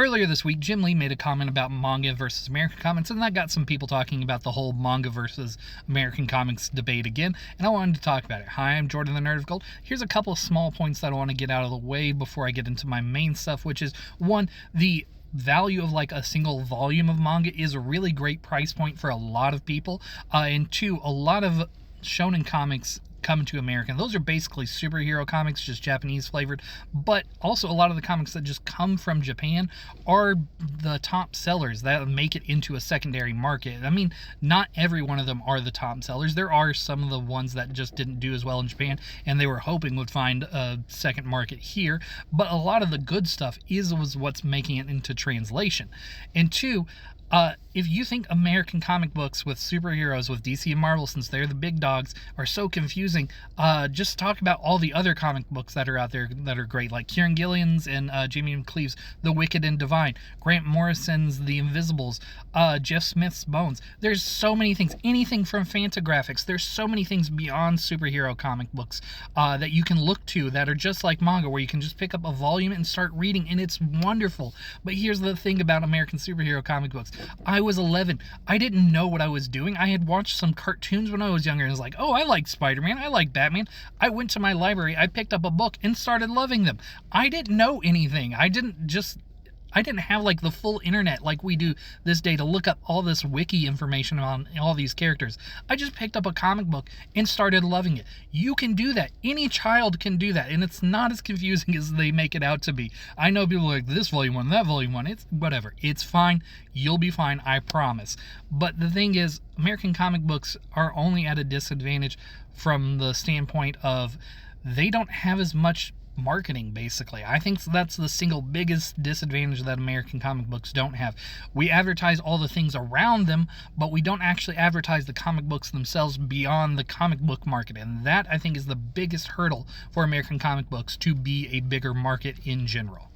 Earlier this week, Jim Lee made a comment about manga versus American comics, and that got some people talking about the whole manga versus American comics debate again, and I wanted to talk about it. Hi, I'm Jordan the Nerd of Gold. Here's a couple of small points that I want to get out of the way before I get into my main stuff, which is, one, the value of like a single volume of manga is a really great price point for a lot of people, and two, a lot of shonen comics come to American. Those are basically superhero comics, just Japanese flavored, but also a lot of the comics that just come from Japan are the top sellers that make it into a secondary market. I mean, not every one of them are the top sellers. There are some of the ones that just didn't do as well in Japan and they were hoping would find a second market here, but a lot of the good stuff was what's making it into translation. And two, if you think American comic books with superheroes with DC and Marvel, since they're the big dogs, are so confusing, just talk about all the other comic books that are out there that are great, like Kieran Gillian's and Jamie McCleave's The Wicked and Divine, Grant Morrison's The Invisibles, Jeff Smith's Bones. There's so many things, anything from Fantagraphics. There's so many things beyond superhero comic books that you can look to that are just like manga, where you can just pick up a volume and start reading, and it's wonderful. But here's the thing about American superhero comic books. I was 11. I didn't know what I was doing. I had watched some cartoons when I was younger and was like, oh, I like Spider-Man. I like Batman. I went to my library. I picked up a book and started loving them. I didn't know anything. I didn't have like the full internet like we do this day to look up all this wiki information on all these characters. I just picked up a comic book and started loving it. You can do that. Any child can do that, and it's not as confusing as they make it out to be. I know people are like, this volume one, that volume one. It's whatever. It's fine. You'll be fine, I promise. But the thing is, American comic books are only at a disadvantage from the standpoint of they don't have as much marketing, basically. I think that's the single biggest disadvantage that American comic books don't have. We advertise all the things around them, but we don't actually advertise the comic books themselves beyond the comic book market, and that, I think, is the biggest hurdle for American comic books to be a bigger market in general.